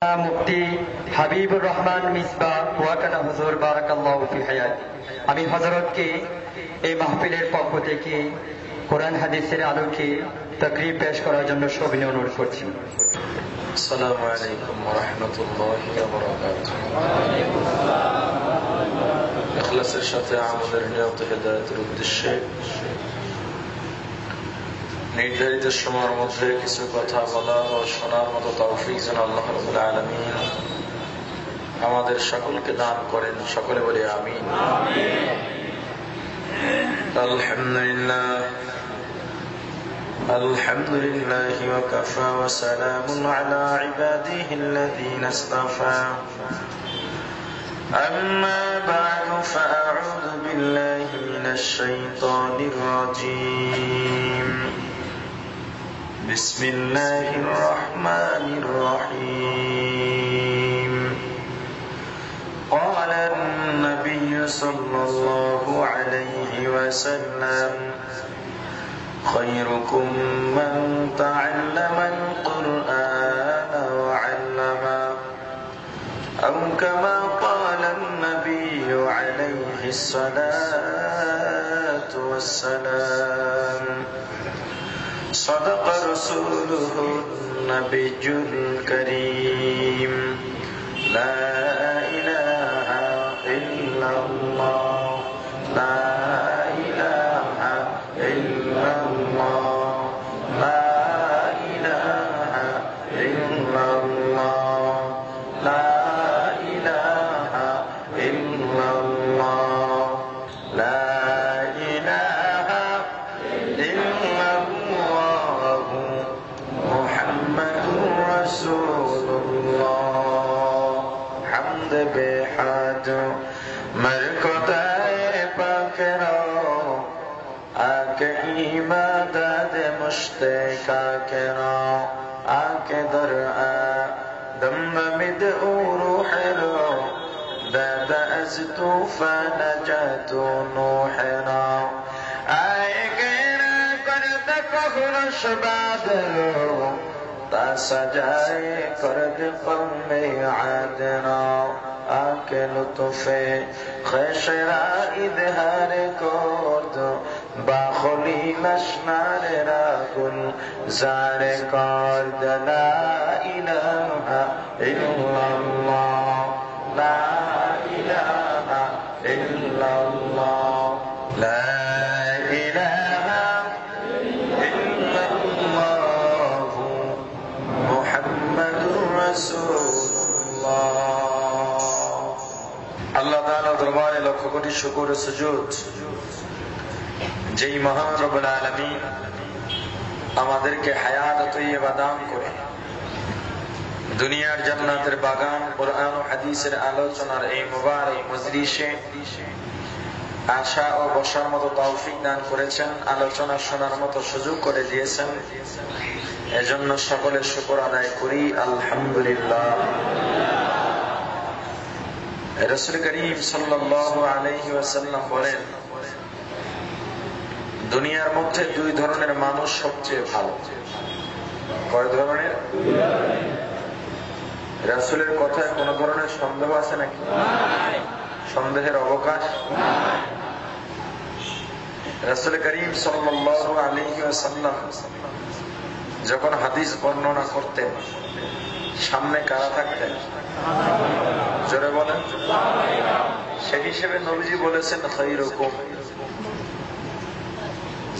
মুফতি হাবিবুর রহমান মিসবাহ ওয়াকানা হুজুর বারাকাল্লাহু ফি হায়াতি। আমি হযরতকে এই মাহফিলের পক্ষ থেকে কোরআন হাদিসের আলোকে তাকরীর পেশ করার জন্য সবিনয় অনুরোধ করছি। আসসালামু আলাইকুম ওয়া রাহমাতুল্লাহি ওয়া বারাকাতুহু। ইখলাসের সাথে আমাদের নিয়ত হেদায়েতের উদ্দেশ্যে নির্ধারিত সময়ের মধ্যে কিছু কথা বলা ও শোনার মতো তৌফিক যেন আল্লাহ রাব্বুল আলামিন আমাদের সকলকে দান করেন। সকলে বলি আমিন। আলহামদুলিল্লাহ ওয়া কাফা ওয়া সালামুন আলা ইবাদিহিল্লাযীনা ইসতাফা। أما بعد فأعوذ بالله من الشيطان الرجيم. بسم الله الرحمن الرحيم. قال النبي صلى الله عليه وسلم: خيركم من تعلم القرآن وعلمه، أو كما قال النبي عليه الصلاة والسلام. صدق رسوله النبي الكريم. لا إله إلا الله، لا إله إلا الله، لا إله إلا الله، لا إله إلا الله، لا إله إلا الله، محمد رسول الله. حمد بحد مرکتائے پاکرو آکے ایماداد مشتقا کرو آکے در دم مد روح رو دادا از طوفان نجات نوح رو آئے گیرا کرد کخرش بادلو تا سجائے کرد قوم عاد رو آکے لطف خیشرا ادھار کرد با خلیلش نار را گل زار کرد. لا إله إلا الله، لا إله إلا الله، لا إله إلا الله، محمد رسول الله. আল্লাহ তাআলার দরবারে লক্ষ কোটি শুকর ও সুজুদ যেই মহান রব্বুল আলামিন আমাদেরকে হায়াত তৈয়বা দান করে দুনিয়ার জান্নাতের বাগান কোরআন ও হাদিসের আলোচনার এই মুবারক মজলিসে আসা ও বসার মতো তৌফিক দান করেছেন, আলোচনা শোনার মতো সুযোগ করে দিয়েছেন। এজন্য সকলের শুকর আদায় করি, আলহামদুলিল্লাহ। রাসূল করিম সাল্লাল্লাহু আলাইহি ওয়াসাল্লাম বলেন, দুনিয়ার মধ্যে দুই ধরনের মানুষ সবচেয়ে ভালো। কয় ধরনের? রাসূলের কথায় কোন ধরনের সন্দেহ আছে নাকি? সন্দেহের অবকাশ নাই। রাসূল করিম সাল্লাল্লাহু আলাইহি ওয়াসাল্লাম যখন হাদিস বর্ণনা করতেন সামনে কারা থাকতেন? জোরে বলেন। সেই হিসেবে নবীজি বলেছেন, খায়রুকুম।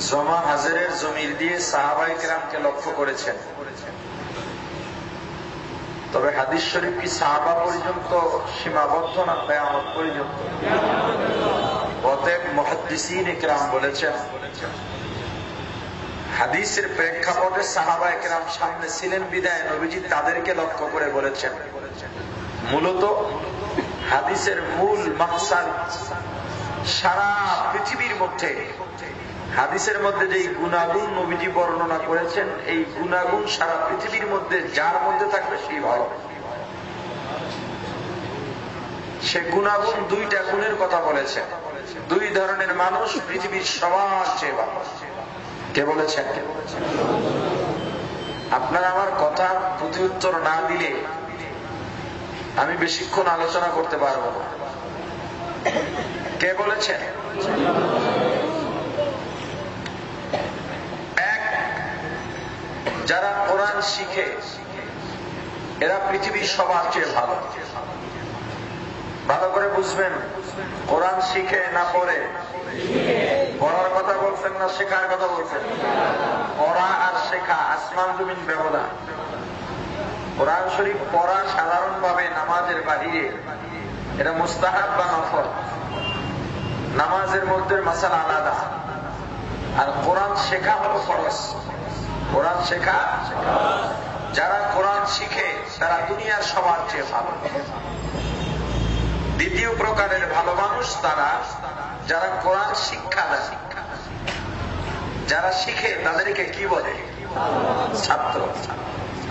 জমা হাজারের জমির দিয়ে সাহাবায়ে কেরামকে লক্ষ্য করেছেন। তবে হাদিস শরীফ কি সাহাবা পর্যন্ত সীমাবদ্ধ না কিয়ামত পর্যন্ত? অতএব মুহাদ্দিসিন ইকরাম বলেছেন, হাদিসের প্রেক্ষাপটে সাহাবায়ে কেরাম সামনে ছিলেন বিদায় নবীজি তাদেরকে লক্ষ্য করে বলেছেন। মূলত হাদিসের মূল মাকসাদ সারা পৃথিবীর মধ্যে হাদিসের মধ্যে যে গুণাগুণ নবীজি বর্ণনা করেছেন, এই গুণাগুণ সারা পৃথিবীর মধ্যে যার মধ্যে থাকবে সেই ভালো। সে গুণাগুণ দুইটা গুণের কথা বলেছেন। দুই ধরনের মানুষ পৃথিবীর সবার চেয়ে ভালো। কে বলেছেন? আপনারা আমার কথা প্রতি উত্তর না দিলে আমি বেশিক্ষণ আলোচনা করতে পারবো না। কে বলেছেন? এক, যারা কোরআন শিখে এরা পৃথিবীর সবার চেয়ে ভালো। ভালো করে বুঝবেন, কোরআন শিখে না পড়ে? পড়ার কথা বলছেন না শেখার কথা বলছেন? পড়া আর শেখা আসমান জমিন ব্যবধান। কোরআন শরীফ পড়া সাধারণভাবে নামাজের বাহিরে, এটা মুস্তাহাব বা নফল। নামাজের মধ্যে মাসালা আলাদা, আর কোরআন শেখা হলো ফরজ। কোরআন শেখা, যারা কোরআন শিখে তারা দুনিয়ার সবার চেয়ে ভালো। দ্বিতীয় প্রকারের ভালো মানুষ তারা যারা কোরআন শিক্ষা দেয়। যারা শিখে তাদেরকে কি বলে? ছাত্র।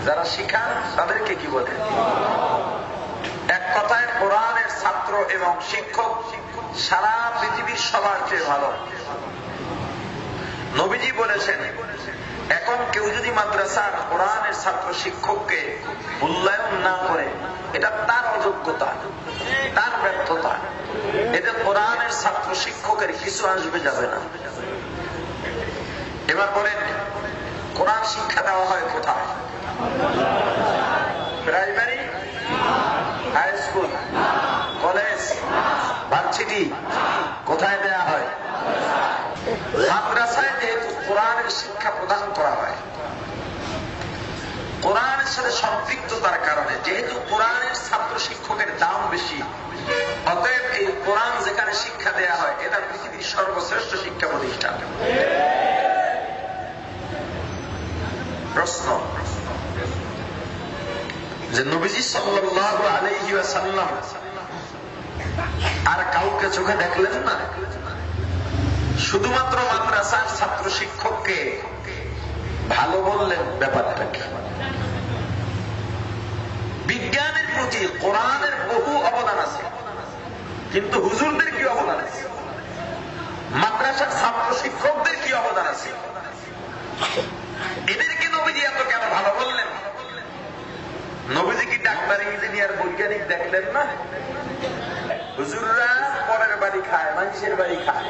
যারা শিখান তাদেরকে কি বলে? এক কথায় কোরআনের ছাত্র এবং শিক্ষক সারা পৃথিবীর সবার চেয়ে ভালো। নবীজি বলেছেন, এখন কেউ যদি মাদ্রাসার কোরআনের ছাত্র শিক্ষককে মূল্যায়ন না করে, এটা তার অযোগ্যতা, তার ব্যর্থতা। এতে কোরআনের ছাত্র শিক্ষকের কিছু আসবে যাবে না। এবার বলেন, কোরআন শিক্ষা দেওয়া হয় কোথায়? Primary, high school, college, varsity, কোথায় দেয়া হয়? মাদ্রাসায় যেহেতু কোরআনের শিক্ষা প্রদান করা হয়, কোরআনের সাথে সম্পৃক্ততার কারণে যেহেতু কোরআনের ছাত্র শিক্ষকের দাম বেশি, অতএব এই কোরআন যেখানে শিক্ষা দেয়া হয় এটা পৃথিবীর সর্বশ্রেষ্ঠ শিক্ষা প্রতিষ্ঠান। প্রশ্ন, যে নবীজি সাল্লাল্লাহু আলাইহি ওয়াসাল্লাম আর কাউকে চোখে দেখলেন না, শুধুমাত্র মাদ্রাসার ছাত্র শিক্ষককে ভালো বললেন, ব্যাপারটা কি? বিজ্ঞানের প্রতি কোরআনের বহু অবদান আছে, কিন্তু হুজুরদের কি অবদান আছে? মাদ্রাসার ছাত্র শিক্ষকদের কি অবদান আছে? এদেরকে নবীজি এত কেন ভালো বললেন? নবীজি কি ডাক্তার, ইঞ্জিনিয়ার, বৈজ্ঞানিক দেখলেন না? হুজুররা পরের বাড়ি খায়, মানুষের বাড়ি খায়,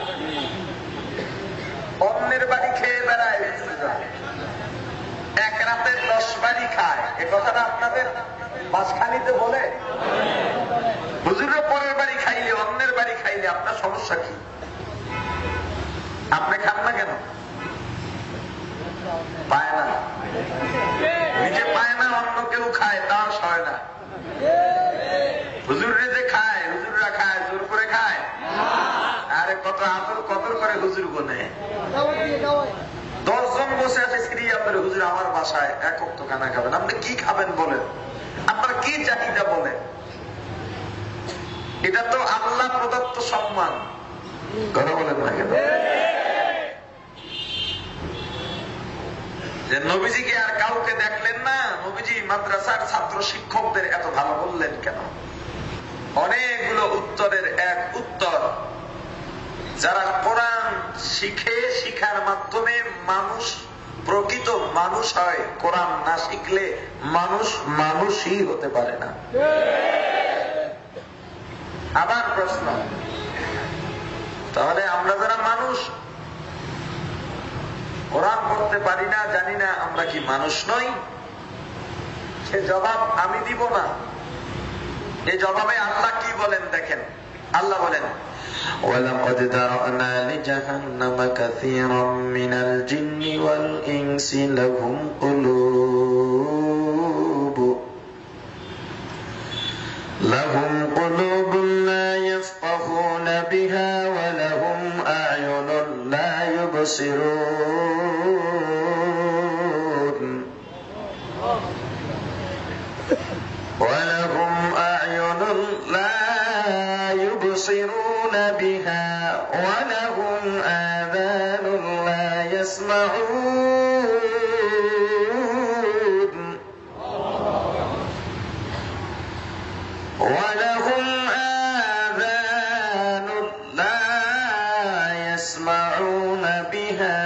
অন্যের বাড়ি খেয়ে বেড়ায়। হুজুররা এক রাতে 10 বাড়ি খায়। এ কথাটা আপনাদের মাঝখানিতে বলে? হুজুররা পরের বাড়ি খাইলে, অন্যের বাড়ি খাইলে আপনার সমস্যা কি? আপনি খান না কেন? পায় না, নিজে পায় না, অন্য কেউ খায়, তাও সয় না। হুজুরে যে খায়, হুজুররা খায়, জোর করে খায়? আরে কত আদর কদর করে হুজুর গোনে। 10 জন বসে আছে স্ত্রী, আপনার হুজুর আমার বাসায় এক ওয়াক্ত খানা খাবেন, আপনি কি খাবেন বলেন? আপনার কি চাহিদা বলেন? এটা তো আল্লাহ প্রদত্ত সম্মান। কথা বলেন না কেন? যে নবীজিকে আর কাউকে দেখলেন না, নবীজি মাদ্রাসার ছাত্র শিক্ষকদের এত ভালো বললেন কেন? অনেকগুলো উত্তরের এক উত্তর, যারা কোরআন শিখে, শিখার মাধ্যমে মানুষ প্রকৃত মানুষ হয়। কোরআন না শিখলে মানুষ মানুষই হতে পারে না। আবার প্রশ্ন, তাহলে আমরা যারা মানুষ কোরআন পড়তে পারি না, জানি না, আমরা কি মানুষ নই? সে জবাব আমি দিব না। এই জবাবে আল্লাহ কি বলেন দেখেন। আল্লাহ বলেন, وَلَقَدْ ذَرَأْنَا لِجَهَنَّمَ كَثِيرًا مِنَ الْجِنِّ وَالْإِنسِ لَهُمْ قُلُوبٌ لَا يَفْقَهُونَ بِهَا وَلَهُمْ أَعْيُنٌ لَا يُبْصِرُونَ بها ولهم آذان لا يسمعون ولهم آذان لا يسمعون بها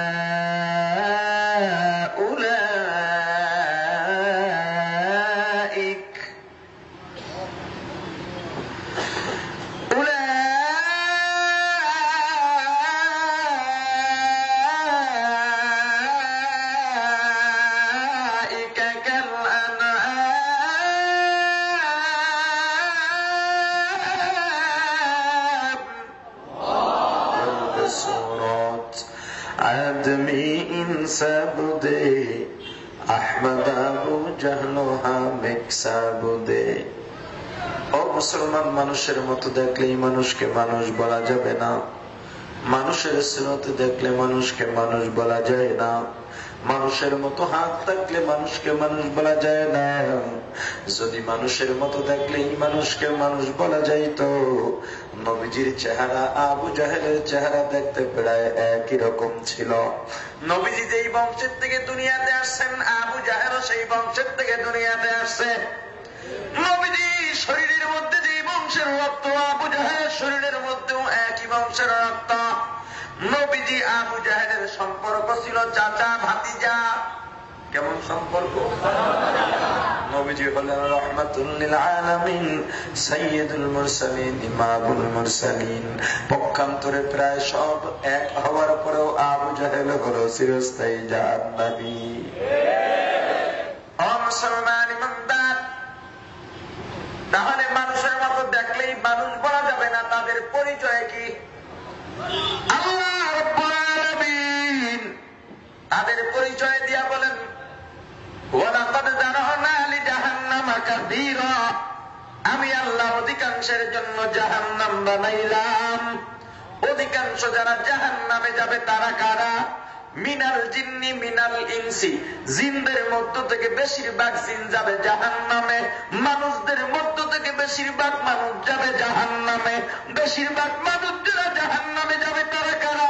आदमी इंसाबुदे अहमद आबू जहलो हामिक साबुदे। ও মুসলমান, মানুষের মতো দেখলেই মানুষকে মানুষ বলা যাবে না। মানুষের সুরত দেখলে মানুষকে মানুষ বলা যায় না। মানুষের মতো হাত থাকলে মানুষকে মানুষ বলা যায় না। যদি মানুষের মতো দেখলেই মানুষকে মানুষ বলা যাইত, নবীজির চেহারা আবু জাহেলের চেহারা দেখতে প্রায় একই রকম ছিল। নবীজি যেই বংশের থেকে দুনিয়াতে আসছেন, আবু জাহেলও সেই বংশের থেকে দুনিয়াতে আসছে। নবীজি শরীরের মধ্যে যে বংশের রক্ত, আবু জাহেলের শরীরের মধ্যেও একই বংশের রক্ত। নবীজি আবু জাহেলের সম্পর্ক ছিল চাচা ভাতিজা। কেমন সম্পর্ক? নবীজি হলেন রাহমাতুল লিল আলামিন, সাইয়্যিদুল মুরসালিন, ইমামুল মুরসালিন। পক্ষান্তরে প্রায় সব এক হওয়ার পরেও আবু জাহেল হলো চিরস্থায়ী জাহান্নামী। ও মুসলমান ইমানদার, তাহলে মানুষের মতো দেখলেই মানুষ বলা যাবে না, তাদের পরিচয় কি? আল্লাহ রাব্বুল আলামিন তাদের পরিচয় দিয়া বলেন, ওয়ালাকাদ যারানা লিজাহান্নামা কাসীরা, আমি আল্লাহ অধিকাংশের জন্য জাহান্নাম বানাইলাম। অধিকাংশ যারা জাহান্নামে যাবে তারা কারা? মিনাল জিন্নি মিনাল ইনসি, জিনদের মধ্য থেকে বেশিরভাগ জিন যাবে জাহান্নামে। মানুষদের মধ্য থেকে বেশিরভাগ মানুষ যাবে জাহান্নামে। বেশিরভাগ মানুষ যারা জাহান্নামে যাবে তারা কারা?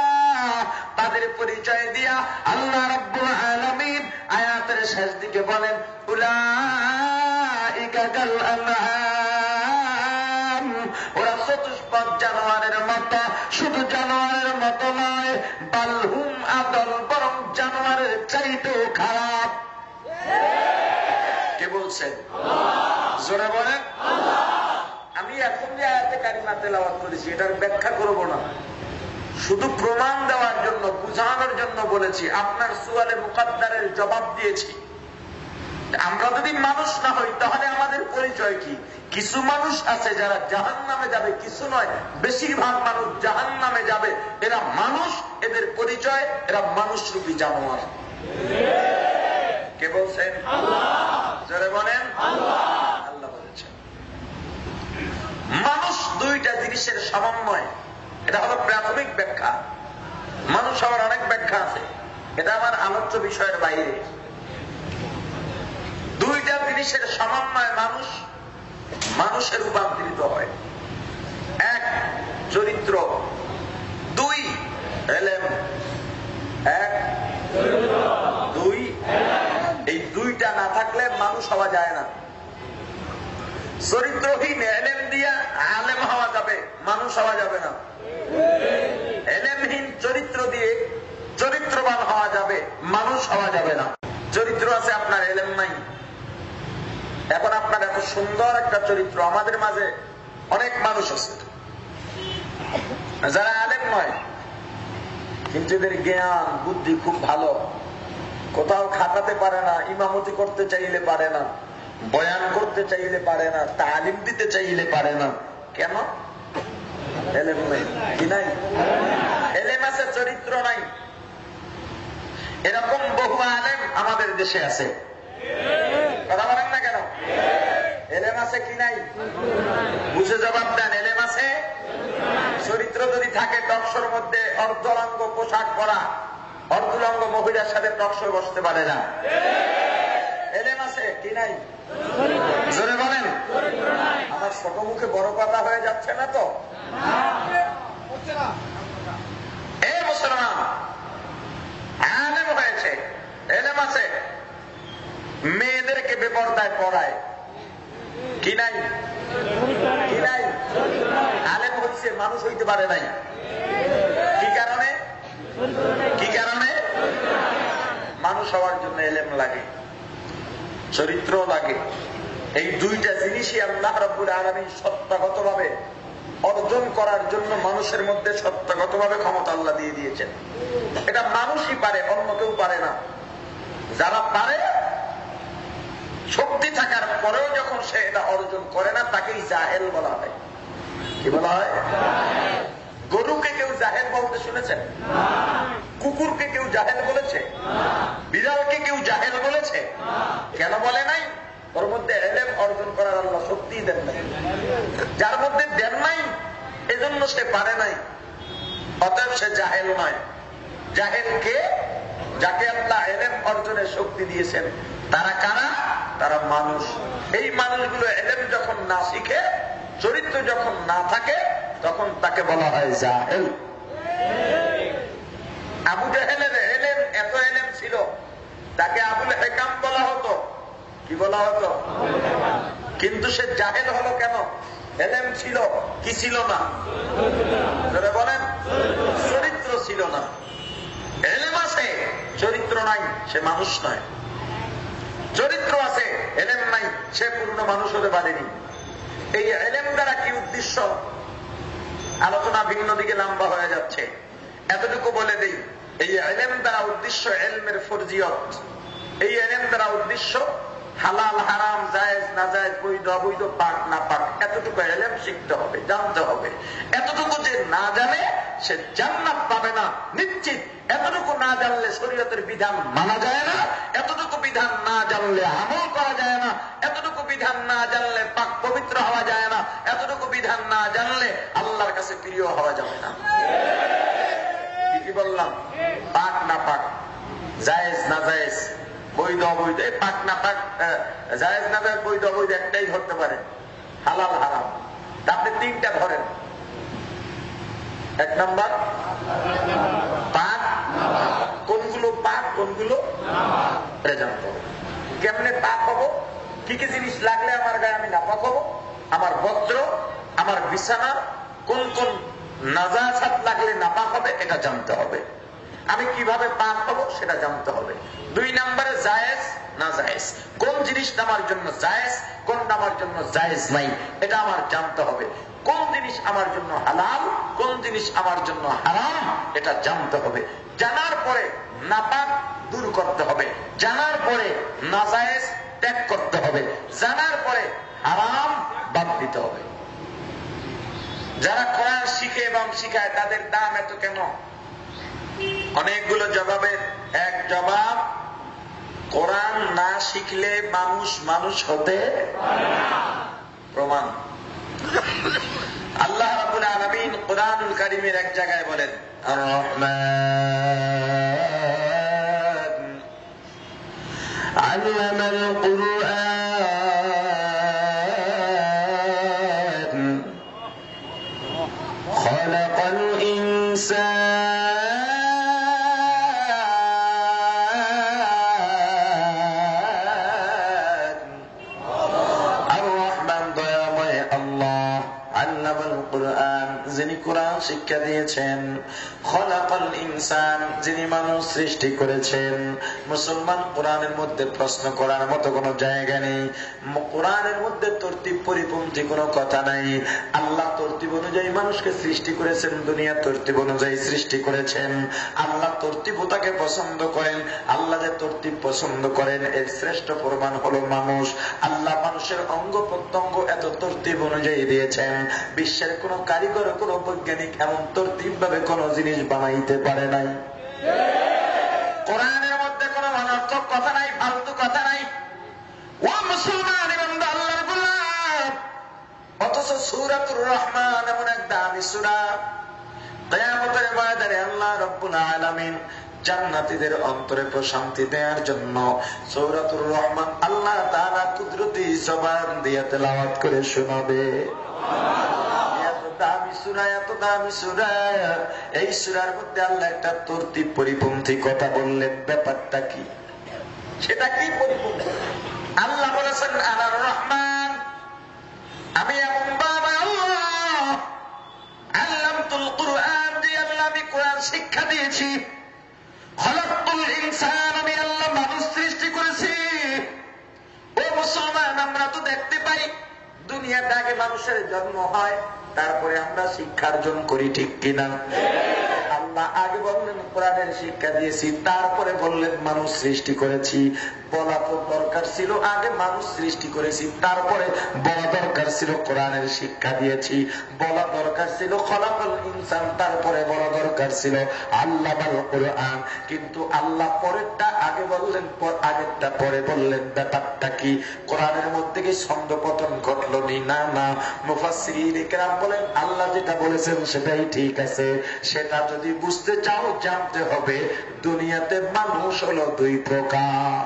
তাদের পরিচয় দিয়া আল্লাহ রাব্বুল আলামিন আয়াতের শেষ দিকে বলেন, উলাইকা কাল আনআম, ওরা চতুষ্পদ জানোয়ারের মতো। শুধু জানোয়ারের মতো নয়, বালহুম আদল, বরং জানোয়ারের চাইতেও খারাপ। কে বলছেন? জোরে বলেন। আমি এখন যে আয়াতে কারিমা তেলাওয়াত করেছি এটার ব্যাখ্যা করব না, শুধু প্রমাণ দেওয়ার জন্য, বুঝানোর জন্য বলেছি। আপনার সুয়ালে মুকাদ্দারের জবাব দিয়েছি। আমরা যদি মানুষ না হই তাহলে আমাদের পরিচয় কি? কিছু মানুষ আছে যারা জাহান্নামে যাবে, কিছু নয়, বেশিরভাগ মানুষ জাহান্নামে যাবে। এরা মানুষ, এদের পরিচয় এরা মানুষরূপী জানোয়ার। কে বলছেন? যারা বলেন আল্লাহ বলেছেন। মানুষ দুইটা জিনিসের সমন্বয়, এটা হলো প্রাথমিক ব্যাখ্যা। মানুষ হওয়ার অনেক ব্যাখ্যা আছে, এটা আমার আলোচ্য বিষয়ের বাইরে। দুইটা জিনিসের সমন্বয় মানুষ, মানুষের রূপান্তরিত হয়। এক চরিত্র, দুই এলেম। এক দুই, এই দুইটা না থাকলে মানুষ হওয়া যায় না। চরিত্রহীন এলেম দিয়া আলেম হওয়া যাবে, মানুষ হওয়া যাবে না। এলেমহীন চরিত্র দিয়ে চরিত্রবান হওয়া যাবে, মানুষ হওয়া যাবে না। চরিত্র আছে আপনার, এলেম নাই। এখন আপনার এত সুন্দর একটা চরিত্র, আমাদের মাঝে অনেক মানুষ আছে যারা আলেম নয়, কিন্তু এদের জ্ঞান বুদ্ধি খুব ভালো। কোথাও খাটাতে পারে না, ইমামতি করতে চাইলে পারে না, বয়ান করতে চাইলে পারে না, তালিম দিতে চাইলে পারে না। কেন? এলেম নাই। কি নাই? এলেম আছে, চরিত্র নাই। এরকম বহু আলেম আমাদের দেশে আছে। কথা বলেন না কেন? এলেম আছে কি নাই? বুঝে জবাব দেন। এলেম আছে, চরিত্র যদি থাকে। টকশোর মধ্যে অর্ধলঙ্গ পোশাক পরা অর্ধলঙ্গ মহিলার সাথে টকশো বসতে পারে না। এলেম আছে কি নাই? জোরে বলেন। আমার ছোট মুখে বড় কথা হয়ে যাচ্ছে না তো? এ মুসলমান, আলেম হয়েছে, এলেম আছে, মেয়েদেরকে বেপরদায় পড়ায়। কি নাই? কি নাই? আলেম হচ্ছে, মানুষ হইতে পারে নাই। কি কারণে? কি কারণে? মানুষ হওয়ার জন্য এলেম লাগে, চরিত্র লাগে। এই দুইটা জিনিসই আল্লাহ রাব্বুল আলামিন সত্তাগতভাবে অর্জন করার জন্য মানুষের মধ্যে সত্তাগতভাবে ক্ষমতা আল্লাহ দিয়ে দিয়েছেন। এটা মানুষই পারে, অন্য কেউ পারে না। যারা পারে, শক্তি থাকার পরেও যখন সে এটা অর্জন করে না, তাকেই জাহেল বলা হয়। কি বলা হয়? গরুকে কেউ জাহেল বলতে শুনেছেন? কুকুরকে কেউ জাহেল বলেছে? বিড়ালকে কেউ জাহেল বলেছে? কেন বলে নাই? ওর মধ্যে এলেম অর্জন করার আল্লাহ শক্তি দেন নাই। যার মধ্যে দেন নাই এজন্য সে পারে নাই, অতএব সে জাহেল নয়। জাহেল কে? যাকে আল্লাহ এলেম অর্জনের শক্তি দিয়েছেন। তারা কারা? তারা মানুষ। এই মানুষগুলো এলেম যখন না শিখে, চরিত্র যখন না থাকে, তখন তাকে বলা হয় জাহেল। আবু জাহেলের এলেম, এত এলেম ছিল, তাকে আবুল হেকাম বলা হতো। কি বলা হতো? কিন্তু সে জাহেল হলো কেন? এলেম ছিল, কি ছিল না? বলেন, চরিত্র ছিল না। এলেম আছে, চরিত্র নাই, সে মানুষ নয়। চরিত্র আছে, এলেম নাই, সে পূর্ণ মানুষ হতে পারেনি। এই এলেম দ্বারা কি উদ্দেশ্য? আলোচনা ভিন্ন দিকে লম্বা হয়ে যাচ্ছে, এতটুকু বলে দেই। এই এলেম দ্বারা উদ্দেশ্য এলমের ফরজিয়ত। এই এলেম দ্বারা উদ্দেশ্য হালাল হারাম, জায়েজ না জায়েজ, বৈধ অবৈধ, পাক না পাক, এতটুকু এলেম শিখতে হবে, জানতে হবে। এতটুকু যে না জানে সে জান্নাত পাবে না নিশ্চিত। এতটুকু না জানলে শরীয়তের বিধান মানা যায় না, এতটুকু বিধান না জানলে আমল করা যায় না, এতটুকু বিধান না জানলে পাক পবিত্র হওয়া যায় না, এতটুকু বিধান না জানলে আল্লাহর কাছে প্রিয় হওয়া যাবে না। কি বললাম? পাক না পাক, জায়েজ না জায়েজ, বৈধ অবৈধ। এই পাক না পাক, জায়েজ না জায়েজ, বৈধ অবৈধ একটাই ধরতে পারে, হালাল হারাম। আপনি তিনটা ধরেন। এক নাম্বার পাক। কোনগুলো পাক, কোনগুলো জানতে হবে। কেমনে পাক হবো? কি কি জিনিস লাগলে আমার গায়ে আমি নাপাক হবো? আমার বস্ত্র, আমার বিছানা, কোন কোন নাজাসাত লাগলে নাপাক হবে, এটা জানতে হবে। আমি কিভাবে পাক হবো সেটা জানতে হবে। 2 নম্বরে জায়েজ না জায়েজ, কোন জিনিসটা আমার জন্য জায়েজ, কোনটা আমার জন্য জায়েজ নাই, এটা আমার জানতে হবে। কোন জিনিস আমার জন্য হালাল, কোন জিনিস আমার জন্য হারাম, এটা জানতে হবে। জানার পরে নাপাক দূর করতে হবে, জানার পরে নাজায়েজ ত্যাগ করতে হবে, জানার পরে হারাম বাদ দিতে হবে। যারা কোরআন শিখে এবং শিখায় তাদের দাম এত কেন? অনেকগুলো জবাবের এক জবাব, কোরআন না শিখলে মানুষ মানুষ হতে প্রমাণ। আল্লাহ রাব্বুল আলামিন কোরআনুল কারীমের এক জায়গায় বলেন, আর রহমান আল্লামাল কুরআন খালাকাল ইনসান। আর রহমান দয়াময় আল্লাহ, আল্লামাল কুরআন যিনি কোরআন শিক্ষা দিয়েছেন, খলাকাল ইনসান যিনি মানুষ সৃষ্টি করেছেন। মুসলমান, কোরআনের মধ্যে প্রশ্ন করার মতো কোন জায়গা নেই, কোরআনের মধ্যে তরতিব পরিপন্থী কোনো কথা নাই। আল্লাহ তরতিব অনুযায়ী মানুষকে সৃষ্টি করেছেন, দুনিয়া তরতিব অনুযায়ী সৃষ্টি করেছেন। আল্লাহ তরতিবতাকে পছন্দ করেন। আল্লাহ যে তরতিব পছন্দ করেন এর শ্রেষ্ঠ প্রমাণ হলো মানুষ। আল্লাহ মানুষের অঙ্গ প্রত্যঙ্গ এত তরতিব অনুযায়ী দিয়েছেন, বিশ্বের কোন কারিগর, কোন বৈজ্ঞানিক এমন তরতিব ভাবে কোন জিনিস বানাইতে পারে নাই। কোরআনের মধ্যে কোন অনর্থক কথা নাই, ফালতু কথা নাই। ও মুসলমান এবং আল্লাহর গোলাম, অথচ সূরাতুর রহমান এমন এক দামি সূরা, কিয়ামতের ময়দানে আল্লাহ রাব্বুল আলামিন জান্নাতীদের অন্তরে প্রশান্তি দেওয়ার জন্য সূরাতুর রহমান আল্লাহ তাআলা কুদরতি জবান দিয়ে তেলাওয়াত করে শোনাবে। এই সূরার মধ্যে আল্লাহ একটা তরতিব পরিপন্থী কথা বললেন। ব্যাপারটা কি? সেটা কি পরিপন্থী? আল্লাহ বলেছেন, আনার রহমান, আমি এমন বাবা আল্লাহ, আল্লামতুল কুরআন, যে আল্লাহ আমি কোরআন শিক্ষা দিয়েছি। খলাকতুল ইনসান, আমি আল্লাহ মানুষ সৃষ্টি করেছি। ও মুসলমান, আমরা তো দেখতে পাই দুনিয়াতে আগে মানুষের জন্ম হয়, তারপরে আমরা শিক্ষা অর্জন করি, ঠিক কিনা? আল্লাহ আগে বললেন কোরআনের শিক্ষা দিয়েছি, তারপরে বললেন মানুষ সৃষ্টি করেছি। বলা তো দরকার ছিল আগে মানুষ সৃষ্টি করেছি, তারপরে বলা দরকার ছিল কোরআনের শিক্ষা দিয়েছি, বলা দরকার ছিল খলাকাল ইনসান, তারপরে বলা দরকার ছিল আল্লামাল কোরআন। কিন্তু আল্লাহ পরেরটা আগে বললেন, আগেরটা পরে বললেন। ব্যাপারটা কি? কোরআনের মধ্যে কি ছন্দপতন ঘটল নি? না না, মুফাসসিরিন ইকরাম বলেন আল্লাহ যেটা বলেছেন সেটাই ঠিক আছে। সেটা যদি বুঝতে চাও জানতে হবে দুনিয়াতে মানুষ হলো দুই প্রকার।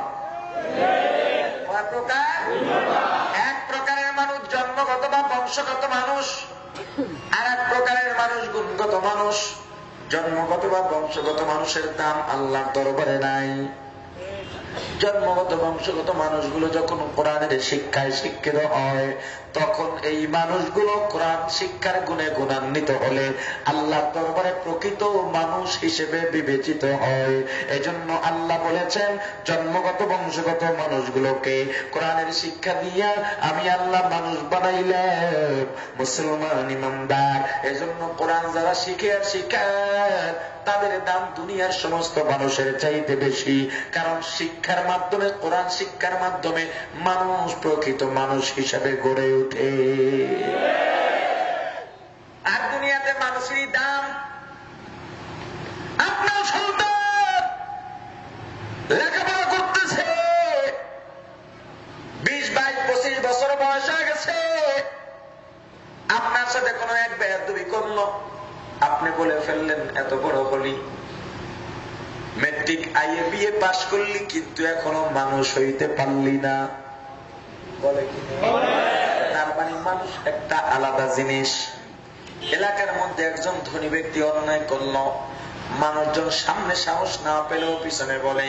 এক প্রকারের মানুষ জন্মগত বা বংশগত মানুষ, আর এক প্রকারের মানুষ গুণগত মানুষ। জন্মগত বা বংশগত মানুষের দাম আল্লাহর দরবারে নাই। জন্মগত বংশগত মানুষগুলো যখন কোরআনের শিক্ষায় শিক্ষিত হয়, তখন এই মানুষগুলো কোরআন শিক্ষার গুণে গুণান্বিত হলে আল্লাহর দরবারে প্রকৃত মানুষ হিসেবে বিবেচিত হয়। এজন্য আল্লাহ বলেছেন জন্মগত বংশগত মানুষগুলোকে কোরআনের শিক্ষা দিয়া আমি আল্লাহ মানুষ বানাইলাম মুসলমান ইমানদার। এজন্য কোরআন যারা শিখে আর শিখায় তাদের দাম দুনিয়ার সমস্ত মানুষের চাইতে বেশি। কারণ শিক্ষার মাধ্যমে, কোরআন শিক্ষার মাধ্যমে মানুষ প্রকৃত মানুষ হিসাবে গড়ে ওঠে। আর দুনিয়াতে মানুষেরই দাম। আপনার সন্তান লেখাপড়া করতেছে, 20, 22, 25 বছর বয়স হয়ে গেছে, আপনার সাথে কোনো এক বেয়াদবি করলো, আপনি বলে ফেললেন এত বড় হলি, মেট্রিক আইএ বিএ পাশ করলি, কিন্তু এখনো মানুষ হইতে পারলি না। বলে কি? তার মানে মানুষ একটা আলাদা জিনিস। এলাকার মধ্যে একজন ধনী ব্যক্তি অন্যায় করল, মানুষজন সামনে সাহস না পেলেও পিছনে বলে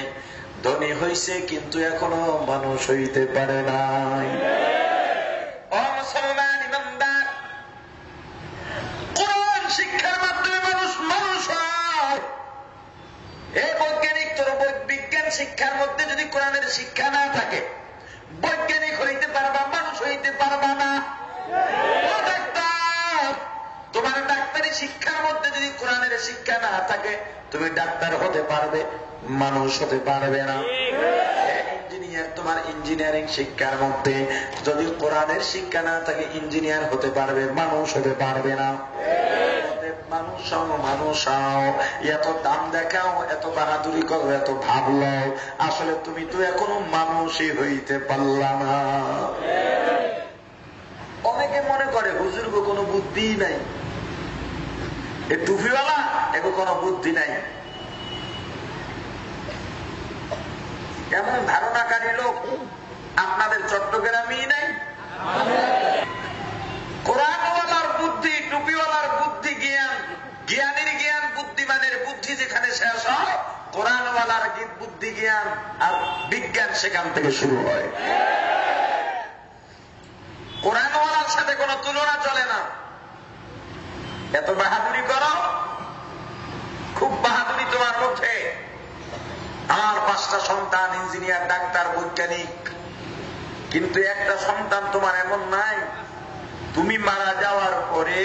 ধনী হইছে কিন্তু এখনো মানুষ হইতে পারে নাই। ও মুসলমান ইমানদার, কোরআন শিক্ষার মাধ্যমে মানুষ মানুষ হয়। এই বৈজ্ঞানিক তোর বিজ্ঞান শিক্ষার মধ্যে যদি কোরআনের শিক্ষা না থাকে, বৈজ্ঞানিক হইতে পারবা, মানুষ হইতে পারবা না। ডাক্তার, তোমার ডাক্তারি শিক্ষার মধ্যে যদি কোরআনের শিক্ষা না থাকে, তুমি ডাক্তার হতে পারবে, মানুষ হতে পারবে না। ইঞ্জিনিয়ার, তোমার ইঞ্জিনিয়ারিং শিক্ষার মধ্যে যদি কোরআনের শিক্ষা না থাকে, ইঞ্জিনিয়ার হতে পারবে, মানুষ হতে পারবে না। মানুষ মানুষ এত দাম দেখাও, এত বাহাদুরি করো, এত ভাবলো, আসলে তুমি তো এখনো মানুষই হইতে পারলা না। অনেকে মনে করে হুজুর গো কোনো বুদ্ধি নাই, এ টুপিওয়ালা এগো কোনো বুদ্ধি নাই। এমন ধারণাকারী লোক আপনাদের চট্টগ্রামেই নাই। কোরআনওয়ালার বুদ্ধি, টুপিওয়ালার বুদ্ধি, জ্ঞান, জ্ঞানের জ্ঞান, বুদ্ধিমানের বুদ্ধি যেখানে শেষ হয়, কোরআনওয়ালার বুদ্ধি, জ্ঞান আর বিজ্ঞান সেখান থেকে শুরু হয়। কোরআনওয়ালার সাথে কোনো তুলনা চলে না। এত বাহাদুরি করো, খুব বাহাদুরি তোমার মধ্যে। আমার 5টা সন্তান ইঞ্জিনিয়ার, ডাক্তার, বৈজ্ঞানিক, কিন্তু একটা সন্তান তোমার এমন নাই, তুমি মারা যাওয়ার পরে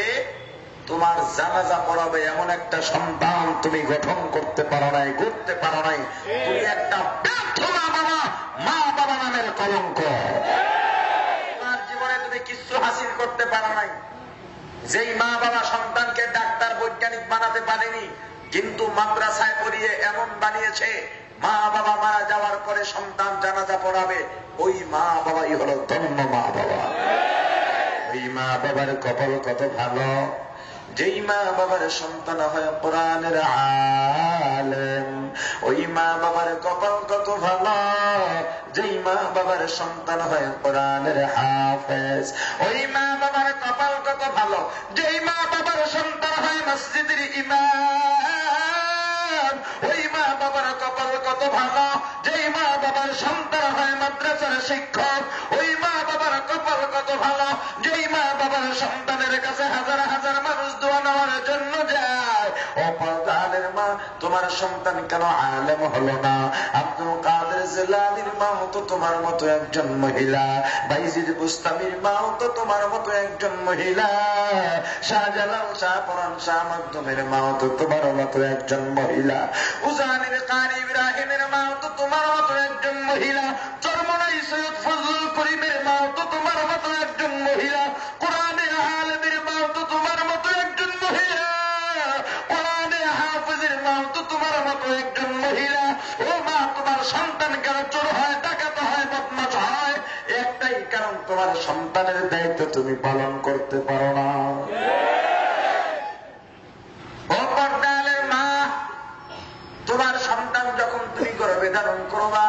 তোমার জানাজা পড়াবে এমন একটা সন্তান তুমি গঠন করতে পারো নাই, করতে পারো নাই। তুমি একটা ব্যর্থ মা বাবা, মা বাবা নামের কলঙ্ক। তোমার জীবনে তুমি কিছু হাসিল করতে পারো নাই। যেই মা বাবা সন্তানকে ডাক্তার, বৈজ্ঞানিক বানাতে পারেনি, কিন্তু মাদ্রাসায় পড়িয়ে এমন বানিয়েছে মা বাবা মারা যাওয়ার পরে সন্তান জানাজা পড়াবে, ওই মা বাবাই হলো ধন্য মা বাবা। ওই মা বাবার কপাল কত ভালো, যেই মা বাবার সন্তান হয় কোরআনের আলেম। ওই মা বাবার কপাল কত ভালো, যেই মা বাবার সন্তান হয় কোরআনের হাফেজ। ওই মা বাবার কপাল কত ভালো, যেই মা বাবার সন্তান হয় মসজিদের ইমাম। ওই মা বাবার কপাল কত ভালো, যেই মা বাবার সন্তান হয় মাদ্রাসার শিক্ষক। ওই মা বাবার কপাল কত ভালো, যেই মা বাবার সন্তানের কাছে হাজার হাজার মানুষ দোয়া নেওয়ার জন্য যায়। অপরকালের মা, তোমার সন্তান কেন আলেম হলো না? আব্দুল কাদের জিলানীর মাও তো তোমার মতো একজন মহিলা, বাইজিদ বুস্তামির মাও তো তোমার মতো একজন মহিলা, শাহজালাল, শাহপরান, শাহ মাকদুমের মাও তো তোমার মতো একজন মহিলা, উজানির কারি ইব্রাহিমের মাও তো তোমার মতো একজন মহিলা, চরমনাই সৈয়দ ফজলুল করিমের মাও তো তোমার মতো একজন মহিলা, তোমার সন্তানের দায়িত্ব তুমি পালন করতে পারো না। ও পর্দালের মা, তোমার সন্তান যখন তুমি গর্ভে ধারণ করবা,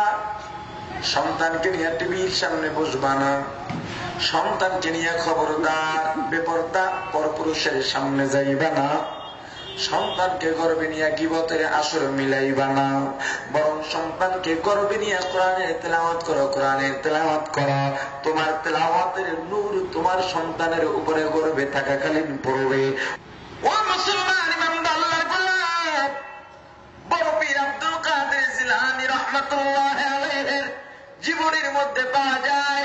সন্তানকে নিয়ে টিভির সামনে বসবা না, সন্তানকে নিয়ে খবরদার বেপরদা পরপুরুষের সামনে যাইবা না, সন্তানকে গর্বে নিয়ে গীবতের আসর মিলাইবা না, বরং সন্তানকে গর্বে নিয়ে কোরআনের তেলাওয়াত করো, কোরআনের তেলাওয়াত করো। তোমার তেলাওয়াতের নূর তোমার সন্তানের উপরে গর্বে থাকাকালীন পড়বে। ও মুসলমান ইমানদার আল্লাহর গোলাম, বড় পীর আব্দুল কাদের জিলানী রাহমাতুল্লাহ আলাইহির জীবনের মধ্যে পাওয়া যায়,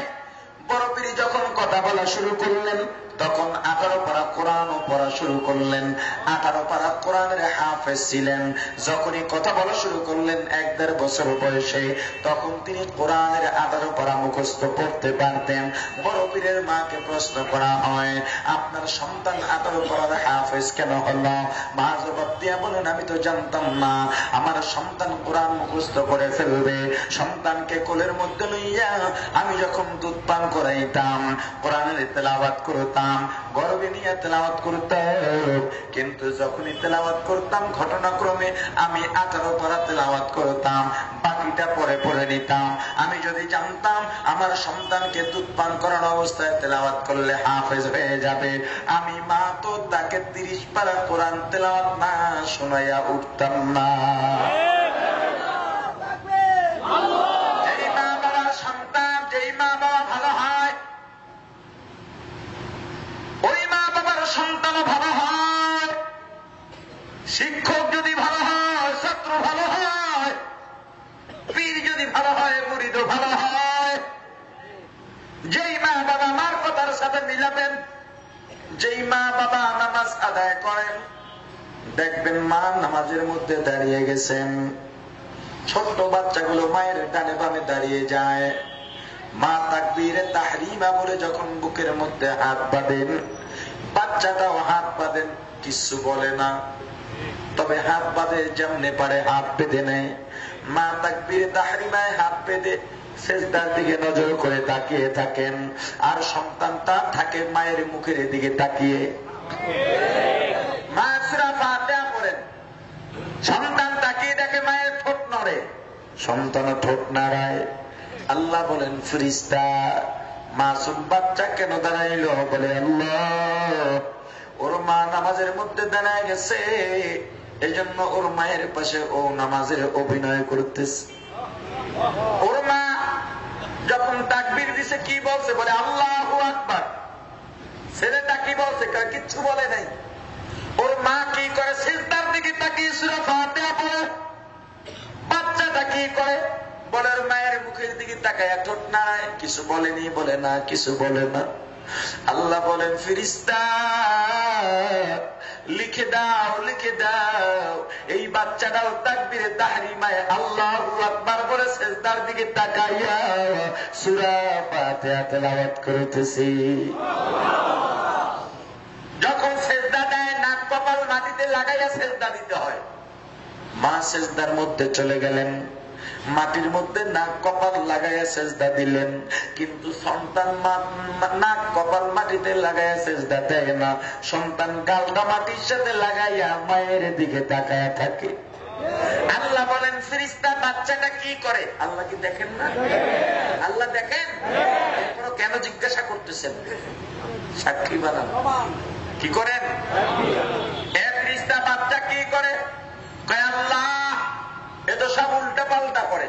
বড় পীর যখন কথা বলা শুরু করলেন তখন 18 পারা কোরআনও পড়া শুরু করলেন। 18 পারা কোরআনের হাফেজ ছিলেন। যখনই কথা বলা শুরু করলেন 1-1.5 বছর বয়সে, তখন তিনি কোরআনের 18 পারা মুখস্থ করতে পারতেন। বড় পীরের মাকে প্রশ্ন করা হয়, আপনার সন্তান 18 পারার হাফেজ কেন হলো? মা জবাব দিয়া বলেন, আমি তো জানতাম না আমার সন্তান কোরআন মুখস্থ করে ফেলবে। সন্তানকে কোলের মধ্যে লইয়া আমি যখন দুধ পান করাইতাম, কোরআনের তেলাওয়াত করতাম, গর্বে নিয়ে তেলাওয়াত করতাম, কিন্তু যখনই তেলাওয়াত করতাম ঘটনাক্রমে আমি 18 পারা তেলাওয়াত করতাম, বাকিটা পরে পড়ে নিতাম। আমি যদি জানতাম আমার সন্তানকে দুধ পান করানো অবস্থায় তেলাওয়াত করলে হাফেজ হয়ে যাবে, আমি মা তো তাকে 30 পারা কোরআন তেলাওয়াত না শোনাইয়া উঠতাম না। যেই মা বাবার সন্তান, যেই মা বাবা ভালো হয়, ওই মা বাবার সন্তানও ভালো হয়। শিক্ষক যদি ভালো হয়, ছাত্র ভালো হয়, পীর যদি ভালো হয়, মুরিদও ভালো হয়। যেই মা বাবা আমার কথার সাথে মিলাবেন, যেই মা বাবা নামাজ আদায় করেন, দেখবেন মা নামাজের মধ্যে দাঁড়িয়ে গেছেন, ছোট্ট বাচ্চাগুলো মায়ের ডানে বামে দাঁড়িয়ে যায়। মা তাকবীরে তাহরিমা বলে যখন বুকের মধ্যে হাত বাঁধেন, বাচ্চাটাও হাত বাঁধেন, কিছু বলে না, তবে হাত বাঁধে যেমনে পারে হাত বেঁধে নেয়। মা তাকবীরে তাহরিমায় হাত বেঁধে সেজদার দিকে নজর করে তাকিয়ে থাকেন, আর সন্তানটা থাকে মায়ের মুখের দিকে তাকিয়ে। মা সূরা ফাতিহা পড়েন, সন্তান তাকিয়ে দেখে মায়ের ঠোঁট নড়ে, সন্তান ঠোঁট নাড়ায়। আল্লাহ বলেন, ফেরেশতা মাসুম বাচ্চা কেন দাঁড়াইলো? বলে, আল্লাহ ওর মা নামাজের মধ্যে দাঁড়ায় গেছে, এই জন্য ওর মায়ের পাশে ও নামাজের অভিনয় করতেছে। ওর মা যখন তাকবীর দিছে কি বলছে? বলে আল্লাহু আকবার। ছেলেটা কি বলছে? কিচ্ছু বলে নাই। ওর মা কি করে? সিজদার দিকে তাকিয়ে সূরা ফাতিহা পড়ে। বাচ্চাটা কি করে? বলে ওর মায়ের মুখের দিকে তাকায় ঠোঁট নাড়ায়, কিছু বলেনি, বলে না, কিছু বলে না। আল্লাহ বলেন, ফেরেশতা লিখে দাও, লিখে দাও, এই বাচ্চাটাও তাকবীরে তাহরিমায় আল্লাহু আকবার বলে সিজদার দিকে তাকাইয়া সূরা ফাতিহা তেলাওয়াত করতেছি। যখন সিজদা দেয় নাক কপাল মাটিতে লাগাইয়া সিজদা দিতে হয়। মা সিজদার মধ্যে চলে গেলেন, মাটির মধ্যে নাক কপাল লাগাইয়া সেজদা দিলেন, কিন্তু সন্তান নাক কপাল মাটিতে লাগাইয়া সেজদা দেয় না, সন্তান গালটা মাটির সাথে লাগাইয়া মায়ের দিকে তাকায়া থাকে। আল্লাহ বলেন, ফেরেশতা বাচ্চাটা কি করে? আল্লাহ কি দেখেন না? আল্লাহ দেখেন। এরপরও কেন জিজ্ঞাসা করতেছেন? সাক্ষী বানান। কি করেন? ফেরেশতা বাচ্চা কি করে? কয় আল্লাহ এ তো সব উল্টা পাল্টা করে।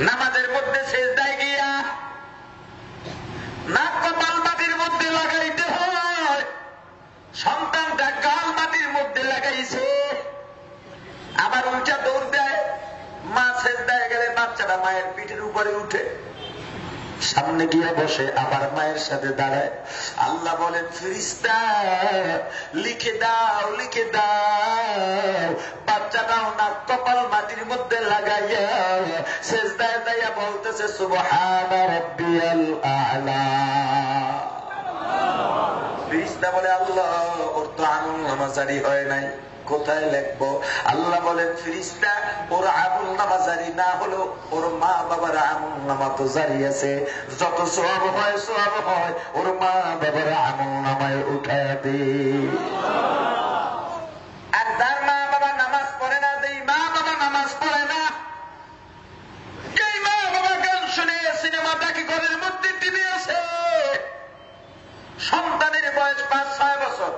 নামাজের মধ্যে সেজদায় গিয়া নাক কপাল মাটির মধ্যে লাগাইতে হয়, সন্তানটা গাল মাটির মধ্যে লাগাইছে, আবার উল্টা দৌড় দেয়। মা সেজদায় গেলে বাচ্চাটা মায়ের পিঠের উপরে উঠে সামনে গিয়ে বসে, আবার মায়ের সাথে দাঁড়ায়। আল্লাহ বলেন, ফেরেশতা লিখে দাও, লিখে দাও, বাচ্চাটাও নাক কপাল মাটির মধ্যে লাগাইয়া সেজদায় দাইয়া বলতেছে সুবহানা রাব্বিয়াল আ'লা। ফেরেশতা বলে, আল্লাহ ওর তো আমল নামা জারি হয় নাই, কোথায় লিখবো? আল্লাহ বলেন ফেরেশতা ওর আমল নামা জারি না হলো ওর মা বাবার আমল নামা তো জারি আছে, যত সওয়াব হয় ওর মা বাবার আমল নামায় উঠায় দে। আর যার মা বাবা নামাজ পড়ে না, যেই মা বাবা নামাজ পড়ে না, যেই মা বাবা গান শুনে সিনেমা দেখে, ঘরের মধ্যে টিভি আছে, সন্তানের বয়স 5-6 বছর,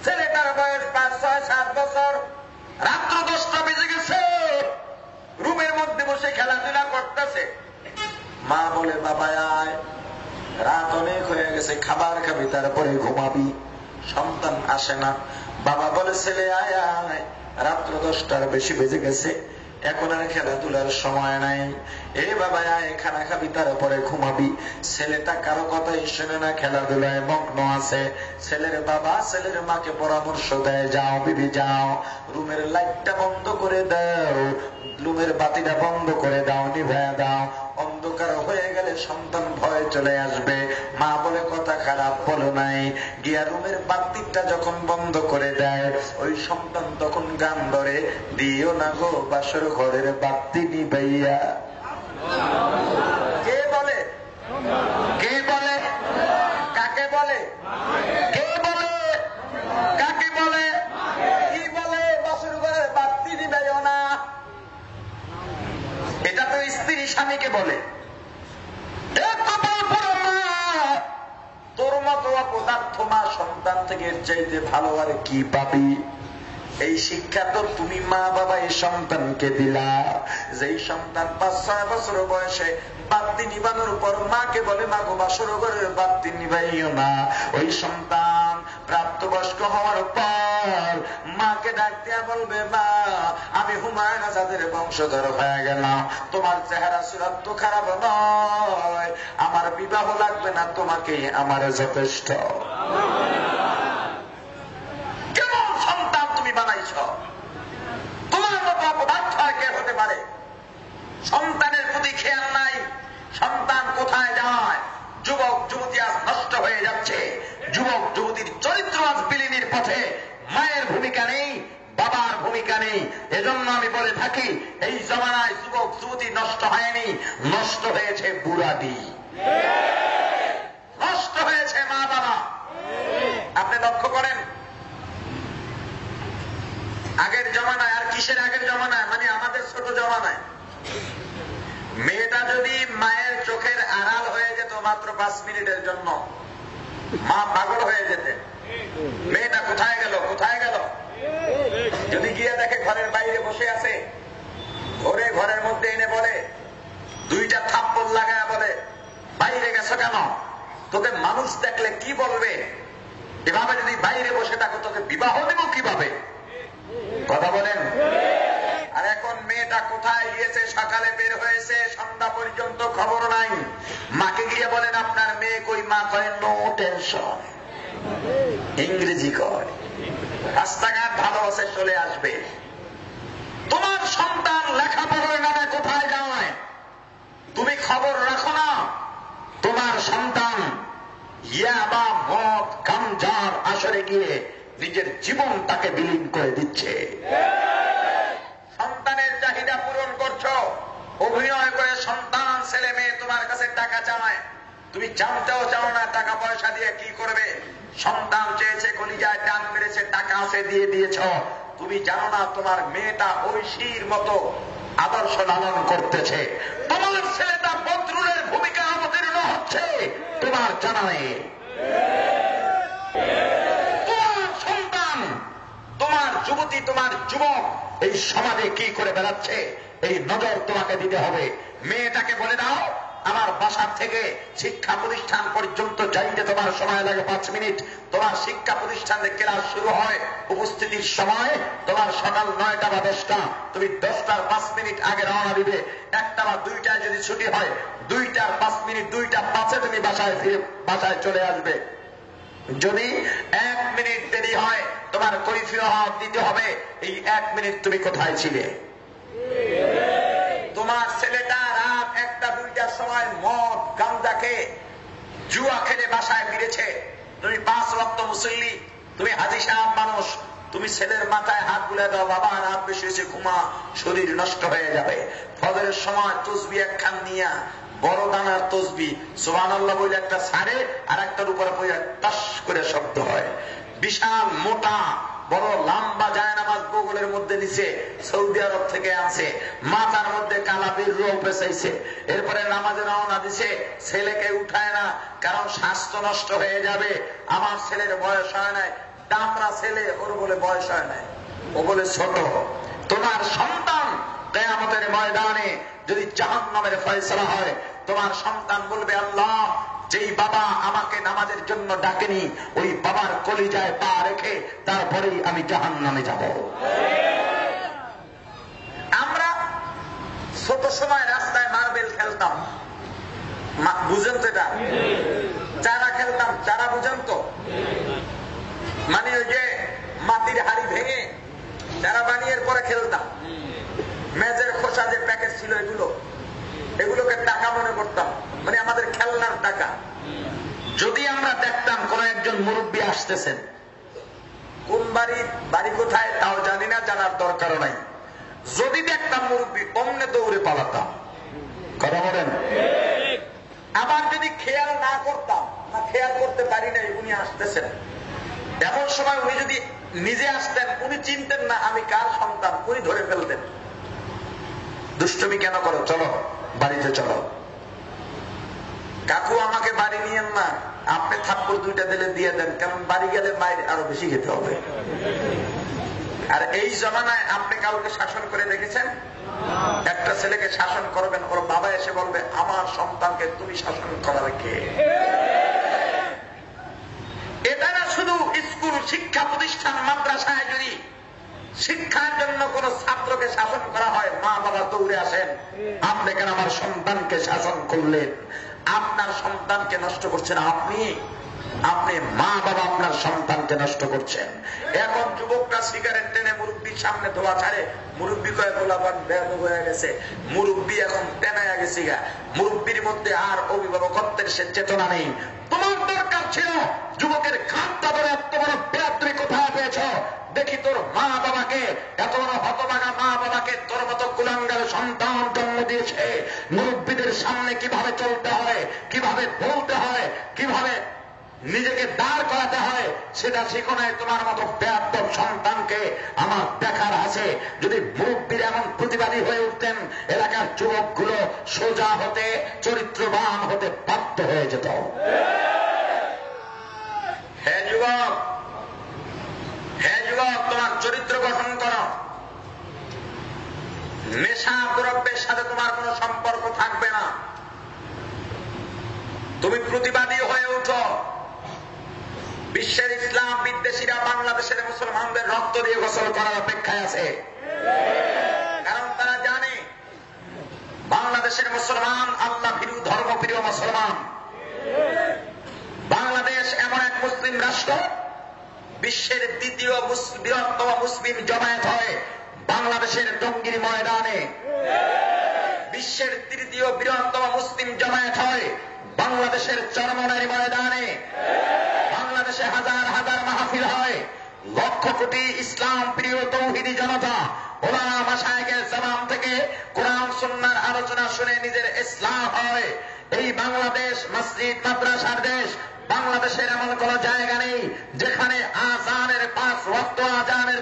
ছেলেটার বয়স 5-6-7 বছর, রাত্র 10টা বেজে গেছে, রুমের মধ্যে বসে খেলাধুলা করতেছে। মা বলে বাবা আয়, রাত অনেক হয়ে গেছে, খাবার খাবি তারপরে ঘুমাবি। সন্তান আসে না। বাবা বলে ছেলে আয় আয়, রাত্র 10টার বেশি বেজে গেছে, এখন আর খেলাধুলার সময় নাই। এ বাবা আয়, খানা খাবি তারপরে ঘুমাবি। ছেলেটা কারো কথাই শুনে না, খেলাধুলায় মগ্ন আছে। ছেলের বাবা ছেলের মাকে পরামর্শ দেয়, যাও বিবি যাও, রুমের লাইটটা বন্ধ করে দাও, রুমের বাতিটা বন্ধ করে দাও, নিভায়া দাও, অন্ধকার হয়ে গেলে সন্তান ভয়ে চলে আসবে। মা বলে কথা খারাপ বলো নাই। গিয়া রুমের বাতিটা যখন বন্ধ করে দেয়, ওই সন্তান তখন গান ধরে, দিও না গো বাসর ঘরের বাতি নিবাইয়া। কে বলে? কে বলে? কাকে বলে? কে বলে? কাকে বলে? কি বলে? বাসর ঘরের বাতি নিবাইও না। এটা তো স্ত্রী স্বামীকে বলে। তোর মতো অপদার্থ মা সন্তান থেকে চাইতে ভালো আর কি পাবি? এই শিক্ষা তো তুমি মা বাবা এই সন্তানকে দিলা। যেই সন্তান 5-6 বছর বয়সে বাতি নিবানোর পর মাকে বলে মা গো বাসর ঘরের বাতি নিবাইও না, ওই সন্তান প্রাপ্তবয়স্ক হওয়ার পর মাকে ডাক দিয়া বলবে মা আমি হুমায়ুন আজাদের বংশধর হয়ে গেলাম, তোমার চেহারা সুরত তো খারাপ নয়, আমার বিবাহ লাগবে না, তোমাকে আমার যথেষ্ট। কেমন সন্তান তুমি বানাইছ? তোমার মতো অপদার্থ আর কে হতে পারে? সন্তানের প্রতি খেয়াল নাই, সন্তান কোথায় যায়? যুবক যুবতী আজ নষ্ট হয়ে যাচ্ছে, যুবক যুবতীর চরিত্র আজ বিলীনের পথে। মায়ের ভূমিকা নেই, বাবার ভূমিকা নেই। এজন্য আমি বলে থাকি এই জমানায় যুবক যুবতী নষ্ট হয়নি, নষ্ট হয়েছে বুড়াদি, নষ্ট হয়েছে মা বাবা। আপনি লক্ষ্য করেন আগের জমানায়, আর কিসের আগের জমানায়, মানে আমাদের ছোট জমানায়, মেয়েটা যদি মায়ের চোখের আড়াল হয়ে যেত মাত্র 5 মিনিটের জন্য, মা পাগল হয়ে যেতেন। মেয়েটা কোথায় গেল, কোথায় গেল? যদি গিয়ে দেখে ঘরের বাইরে বসে আছে, ঘরের মধ্যে এনে বলে, 2টা থাপ্পড় লাগায় বলে বাইরে গেছো কেন? তোকে মানুষ দেখলে কি বলবে? এভাবে যদি বাইরে বসে থাকো তোকে বিবাহ দেব কিভাবে? কথা বলেন। আর এখন মেয়েটা কোথায় গিয়েছে, সকালে বের হয়েছে, সন্ধ্যা পর্যন্ত খবর নাই। মাকে গিয়ে বলেন আপনার মেয়ে কই? মা কয় নো টেনশন, ইংরেজি কয়, রাস্তাঘাট ভালো আছে চলে আসবে। তোমার সন্তান লেখাপড়ার নামে কোথায় যায় তুমি খবর রাখো না। তোমার সন্তান ইয়াবা মদ গাঞ্জার আসরে গিয়ে নিজের জীবন তাকে বিলীন করে দিচ্ছে। সন্তানের চাহিদা পূরণ করছো, অভিনয় করে সন্তান ছেলে মেয়ে তোমার কাছে টাকা চায়, তুমি জানতেও চাও না টাকা পয়সা দিয়ে কি করবে। সন্তান চেয়েছে, কলিজায় টান মেরেছে, টাকা আছে দিয়ে দিয়েছ। তুমি জানো না তোমার মেয়েটা ঐশীর মতো আদর্শ লালন করতেছে, তোমার ছেলেটা বদরুলের ভূমিকা অবতীর্ণ হচ্ছে, তোমার জানা নেই। তোমার সন্তান, তোমার যুবতী, তোমার যুবক এই সমাজে কি করে বেড়াচ্ছে, এই নজর তোমাকে দিতে হবে। মেয়েটাকে বলে দাও আমার বাসার থেকে শিক্ষা প্রতিষ্ঠান পর্যন্ত যাইতে তোমার সময় লাগে 5 মিনিট। তোমার শিক্ষা প্রতিষ্ঠানে ক্লাস শুরু হয়, উপস্থিতির সময় তোমার সকাল 9টা বা 10টা, তুমি 10টার 5 মিনিট আগে রওনা দিবে। 1টা বা 2টায় যদি ছুটি হয়, 2টার 5 মিনিট, 2টা 5-এ তুমি বাসায় চলে আসবে। যদি 1 মিনিট দেরি হয় তোমার কৈফিয়ত দিতে হবে। এই 1 মিনিট তুমি কোথায় ছিলে? তোমার ছেলেটা রাত 1টা-2টার সময় মদ গাঁজা খেয়ে জুয়া খেলে বাসায় ফিরেছে, তুমি 5 ওয়াক্ত মুসল্লি, তুমি হাজি সাহেব মানুষ, তুমি ছেলের মাথায় হাত বুলে দাও, বাবা রাত বেশি হয়েছে, ঘুমা, শরীর নষ্ট হয়ে যাবে। ফজরের সময় তসবি একখান নিয়া, বড় দানার তসবি, সুবহানাল্লাহ বলে একটা ছাড়ে, আর একটার উপরে পড়ে টাস করে শব্দ হয়। বিশাল মোটা বড় লম্বা জায়নামাজ বগলের মধ্যে নিচে, সৌদি আরব থেকে আছে, মাথার মধ্যে কালা বীর্য পেঁচাইছে, এরপরে নামাজে রওনা দিছে। ছেলেকে উঠায় না, কারণ স্বাস্থ্য নষ্ট হয়ে যাবে। আমার ছেলের বয়স হয় নাই, দামরা ছেলে, ওর বলে বয়স হয় নাই, ও বলে ছোট। তোমার সন্তান কিয়ামতের ময়দানে যদি জাহান্নামের ফয়সালা হয়, তোমার সন্তান বলবে, আল্লাহ, যেই বাবা আমাকে নামাজের জন্য ডাকেনি, ওই বাবার কলিজায় পা রেখে তারপরেই আমি জাহান্নামে যাব। আমরা ছোট সময় রাস্তায় মার্বেল খেলতাম, বুঝেন তো? এটা চারা খেলতাম, চারা বুঝেন তো? মানে ওই যে মাটির হাড়ি ভেঙে চারা বানিয়ে পরে খেলতাম। মেজের খোসা যে প্যাকেট ছিল, এগুলোকে টাকা মনে করতাম, মানে আমাদের খেলনার টাকা। যদি আমরা দেখতাম কোন একজন মুরব্বী আসতেছেন, কোন বাড়ি কোথায় তাও জানি না, জানার দরকার নাই, যদি দেখতাম মুরব্বী, অমনে দৌড়ে পালাতাম। কথা বলেন? আবার যদি খেয়াল না করতাম, না খেয়াল করতে পারি না উনি আসতেছেন, এমন সময় উনি যদি নিজে আসতেন, উনি চিনতেন না আমি কার সন্তান, উনি ধরে ফেলতেন। দুষ্টমি কেন করো, চলো বাড়িতে চলো। কাকু আমাকে বাড়ি নিয়েন না, আপনি থাপ্পড় দুইটা দিলে দিয়ে দেন, কারণ বাড়ি গেলে মায়ের আরো বেশি খেতে হবে। আর এই জমানায় আপনি কাউকে শাসন করে দেখেছেন? একটা ছেলেকে শাসন করবেন, ওর বাবা এসে বলবে, আমার সন্তানকে তুমি শাসন করাবে কে? এটা না শুধু স্কুল, শিক্ষা প্রতিষ্ঠান, মাদ্রাসায় যদি শিক্ষার জন্য কোন ছাত্রকে শাসন করা হয়, মা বাবা দৌড়ে আসেন, আপনি কেন আমার সন্তানকে শাসন করলেন? আপনার সন্তানকে নষ্ট করছেন আপনি, আপনি মা বাবা আপনার সন্তানকে নষ্ট করছেন। এখন যুবকরা সিগারেট টেনে মুরব্বীর সামনে ধোয়া ছাড়ে, মুরব্বী কয়ে গোলাপান ব্যাধ হয়ে গেছে, মুরব্বী এখন টেনায়া গেছে গা, মুরব্বীর মধ্যে আর অভিভাবকত্বের সে চেতনা নেই। তোমার দরকার ছিল যুবকের খামটা ধরে এত বড় বেয়াদবি কোথায় পেয়েছ? দেখি তোর মা বাবাকে, এত বড় হতভাগা মা বাবাকে তোর মতো কুলাঙ্গার সন্তান জন্ম দিয়েছে। মুরব্বীদের সামনে কিভাবে চলতে হয়, কিভাবে বলতে হয়, কিভাবে নিজেকে দাঁড় করাতে হয়, সেটা শিখো নাই। তোমার মতো বেয়াদব সন্তানকে আমার দেখার আছে। যদি মুরব্বীর এমন প্রতিবাদী হয়ে উঠতেন, এলাকার যুবকগুলো সোজা হতে, চরিত্রবান হতে বাধ্য হয়ে যেত। হে যুবক, হে যুবক, তোমার চরিত্র গঠন করো। নেশা দ্রব্যের সাথে তোমার কোনো সম্পর্ক থাকবে না। তুমি প্রতিবাদী হয়ে উঠো। বিশ্বের ইসলাম বিদ্বেষীরা বাংলাদেশের মুসলমানদের রক্ত দিয়ে গোসল করার অপেক্ষায় আছে, কারণ তারা জানে বাংলাদেশের মুসলমান আল্লাহ ভীরু, ধর্মপ্রিয় মুসলমান। বাংলাদেশ এমন এক মুসলিম রাষ্ট্র, বিশ্বের দ্বিতীয় বৃহত্তম মুসলিম জমায়েত হয় বাংলাদেশের টঙ্গীর ময়দানে। বিশ্বের তৃতীয় বৃহত্তম মুসলিম জমায়েত হয় বাংলাদেশের চরমনাই ময়দানে। বাংলাদেশে হাজার হাজার মাহফিল হয়, লক্ষ কোটি ইসলাম প্রিয় তৌহিদি জনতা ওলামা মাশায়েখের জবান থেকে কোরআন সুন্নাহর আলোচনা শুনে নিজের ইসলাম হয়। এই বাংলাদেশ মসজিদ মাদ্রাসার দেশ। বাংলাদেশের এমন কোন জায়গা নেই যেখানে আযানের 5 ওয়াক্ত আযানের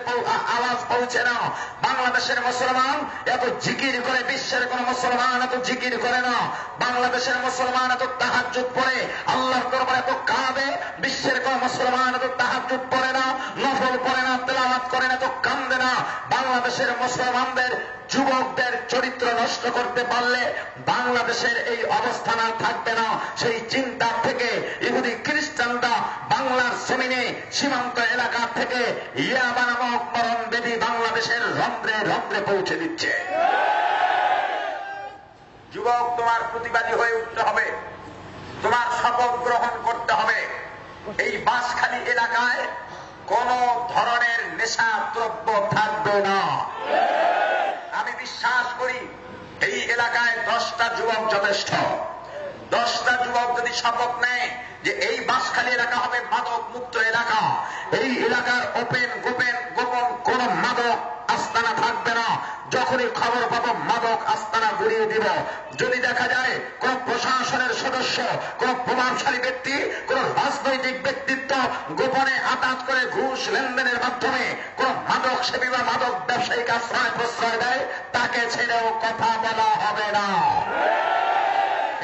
আওয়াজ পৌঁছে না। বাংলাদেশের মুসলমান এত জিকির করে, বিশ্বের কোন মুসলমান এত জিকির করে না। বাংলাদেশের মুসলমান এত তাহাজ্জুদ পড়ে, আল্লাহর দরবারে এত কাঁদে, বিশ্বের কোন মুসলমান এত তাহাজ্জুদ পড়ে না, নফল পড়ে না, তেলাওয়াত করে না, এত কান্দে না। বাংলাদেশের মুসলমানদের যুবকদের চরিত্র নষ্ট করতে পারলে বাংলাদেশের এই অবস্থান আর থাকবে না। সেই চিন্তা থেকে ইহুদি খ্রিস্টানরা বাংলার জমিনে সীমান্ত এলাকা থেকে ইয়াবা নামক মরণ বেদি বাংলাদেশের রন্ধ্রে রন্ধ্রে পৌঁছে দিচ্ছে। যুবক, তোমার প্রতিবাদী হয়ে উঠতে হবে, তোমার শপথ গ্রহণ করতে হবে। এই বাঁশখালী এলাকায় কোন ধরনের নেশা দ্রব্য থাকবে না। আমি বিশ্বাস করি এই এলাকায় 10টা যুবক যথেষ্ট। 10টা যুবক যদি শপথ নেয় যে এই বাঁশখালী এলাকা হবে মাদক মুক্ত এলাকা, এই গোপন কোন মাদক আস্তানা থাকবে না। যখনই খবর পাবো মাদক আস্তানা গুড়িয়ে দিব। যদি দেখা যায় কোন প্রশাসনের সদস্য, কোন প্রভাবশালী ব্যক্তি, কোন রাজনৈতিক ব্যক্তিত্ব গোপনে আঘাত করে ঘুষ লেনদেনের মাধ্যমে কোন মাদক সেবী বা মাদক ব্যবসায়ীকে আশ্রয় প্রশ্রয় দেয়, তাকে ছেড়েও কথা বলা হবে না।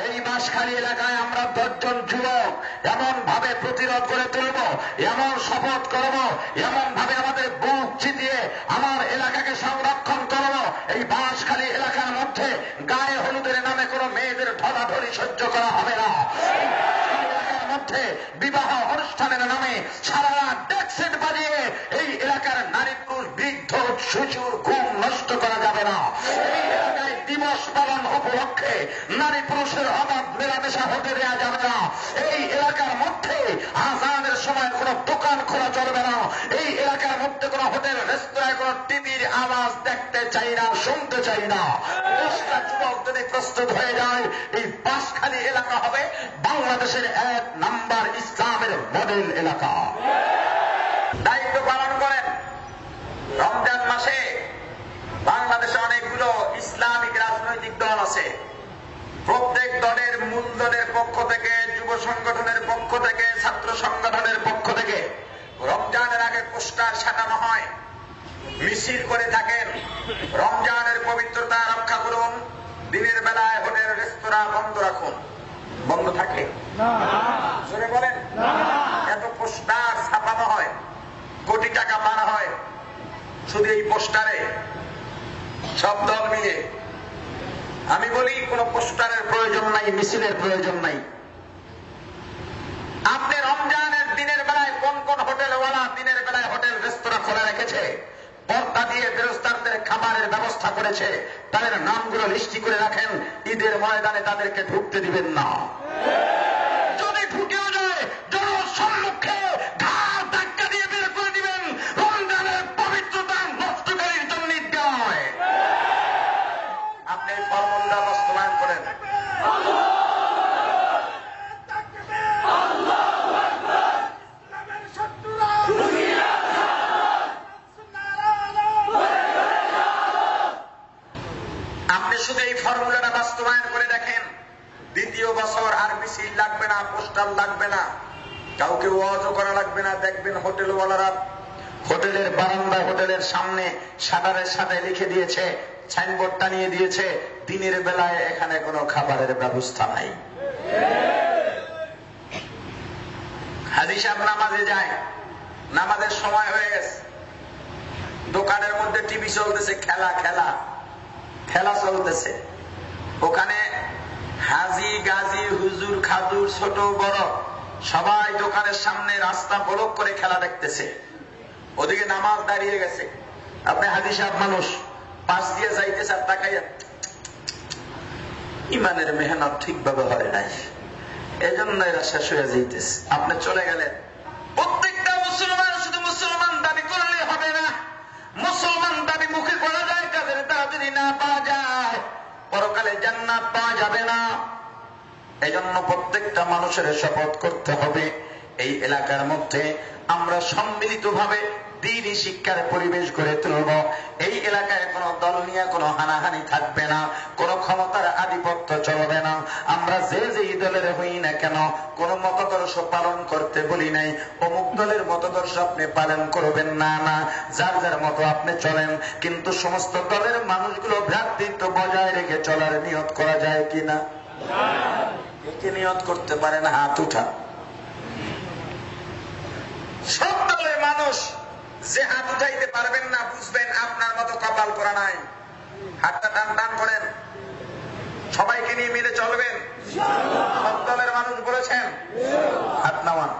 এই বাঁশখালী এলাকায় আমরা 10 জন যুবক এমন ভাবে প্রতিরোধ করে তুলব, এমন শপথ করব, এমন ভাবে আমাদের বুক চিতিয়ে আমার এলাকাকে সংরক্ষণ করব। এই বাঁশখালী এলাকার মধ্যে গায়ে হলুদের নামে কোনো মেয়েদের ঢলাঢলি সহ্য করা হবে না। এলাকার মধ্যে বিবাহ অনুষ্ঠানের নামে সারা রাত ডেকসেট বাজিয়ে এই এলাকার নারী পুরুষ বৃদ্ধ শিশুর ঘুম নষ্ট করা যাবে না। এই এলাকায় দিবস পালন উপলক্ষে নারী পুরুষের অবাধ মেলামেশা হতে দেওয়া যাবে না। এই এলাকার মধ্যে আযানের সময় কোন দোকান খোলা চলবে না। এই এলাকার মধ্যে কোন হোটেল রেস্তোরাঁয় কোন টিভির আওয়াজ দেখতে চাই না, শুনতে চাই না। 10টা যুবক যদি প্রস্তুত হয়ে যায়, এই বাঁশখালী এলাকা হবে বাংলাদেশের 1 নাম্বার ইসলামের মডেল এলাকা। দায়িত্ব পালন করেন। রমজান মাসে বাংলাদেশে অনেকগুলো ইসলামিক রাজনৈতিক দল আছে। প্রত্যেক দলের মূল দলের পক্ষ থেকে, যুব সংগঠনের পক্ষ থেকে, ছাত্র সংগঠনের পক্ষ থেকে রমজানের আগে পোস্টার সাটানো হয়, মিছিল করে থাকেন। রমজানের পবিত্রতা রক্ষা করুন, দিনের বেলায় হোটেল রেস্তোরাঁ বন্ধ রাখুন। বন্ধ থাকে জোরে বলেন। এত পোস্টার ছাপানো হয়, কোটি টাকা মারা হয় শুধু এই পোস্টারে, সব দল মিলে। আমি বলি কোন পোস্টারের প্রয়োজন নাই, মিছিলের প্রয়োজন নাই। আপনি রমজানের দিনের বেলায় কোন কোন হোটেলওয়ালা দিনের বেলায় হোটেল রেস্তোরাঁ খোলা রেখেছে, পর্দা দিয়ে ফেরেশতাদের খাবারের ব্যবস্থা করেছে, তাদের নামগুলো লিস্টি করে রাখেন। ঈদের ময়দানে তাদেরকে ঢুকতে দিবেন না। যদি ঢুকেও যায় জনসম্মুখে ঘাড় ধাক্কা দিয়ে বের করে দিবেন। রমজানের পবিত্রতা নষ্টকারীর জন্য দেওয়া হয়। আপনি এই ফর্মুলা বাস্তবায়ন করেন। আপনি শুধু এই ফর্মুলাটা বাস্তবায়ন করে দেখেন, দ্বিতীয় বছর আর মিছিল লাগবে না, পোস্টার লাগবে না, কাউকে ওয়াজও করা লাগবে না। দেখবেন হোটেলওয়ালারা হোটেলের বারান্দায়, হোটেলের সামনে শাটারের সাথে লিখে দিয়েছে, সাইনবোর্ড টানিয়ে দিয়েছে, দিনের বেলায় এখানে কোনো খাবারের ব্যবস্থা নাই। হাজী সাহেব নামাজে যায়, নামাজের সময় হয়ে গেছে, দোকানের মধ্যে টিভি চলতেছে, খেলা খেলা খেলা চলতেছে। ওখানে হাজি গাজী হুজুর খাজুর ছোট বড় সবাই দোকানের সামনে রাস্তা ব্লক করে খেলা দেখতেছে। ওদিকে নামাজ দাঁড়িয়ে গেছে। আপনি হাজি সাহেব মানুষ, পাশ দিয়ে যাইতেছে, আর তাকাইয়া ইমানের মেহনত ঠিকভাবে হয় নাই, এজন্য এরা শেষ হয়ে যাইতেছে। আপনি চলে গেলেন। প্রত্যেকটা মুসলমান শুধু মুসলমান দাবি করলে হবে না। মুসলমান দাবি মুখে করা যায়, কাজের দ্বারা যদি না পাওয়া যায় পরকালে জান্নাত পাওয়া যাবে না। এজন্য প্রত্যেকটা মানুষের শপথ করতে হবে, এই এলাকার মধ্যে আমরা সম্মিলিতভাবে দ্বীনি শিক্ষার পরিবেশ গড়ে তুলব। এই এলাকায় কোন দল নিয়ে কোনো হানাহানি থাকবে না, কোন ক্ষমতার আধিপত্য চলবে না। আমরা যে যেই দলের হই না কেন কোন মতাদর্শ পালন করতে বলি নাই, অমুক দলের মতাদর্শ আপনি পালন করবেন না, না, যার যার মতো আপনি চলেন। কিন্তু সমস্ত দলের মানুষগুলো ভ্রাতৃত্ব বজায় রেখে চলার নিয়ত করা যায় কিনা? একে নিয়ত করতে পারেন, হাত উঠা। সব দলের মানুষ যে হাত উঠাইতে পারবেন না, বুঝবেন আপনার মতো কপাল করা নাই। হাতটা টান টান করেন, সবাইকে নিয়ে মিলে চলবেন। সব দলের মানুষ বলেছেন হাত নামান।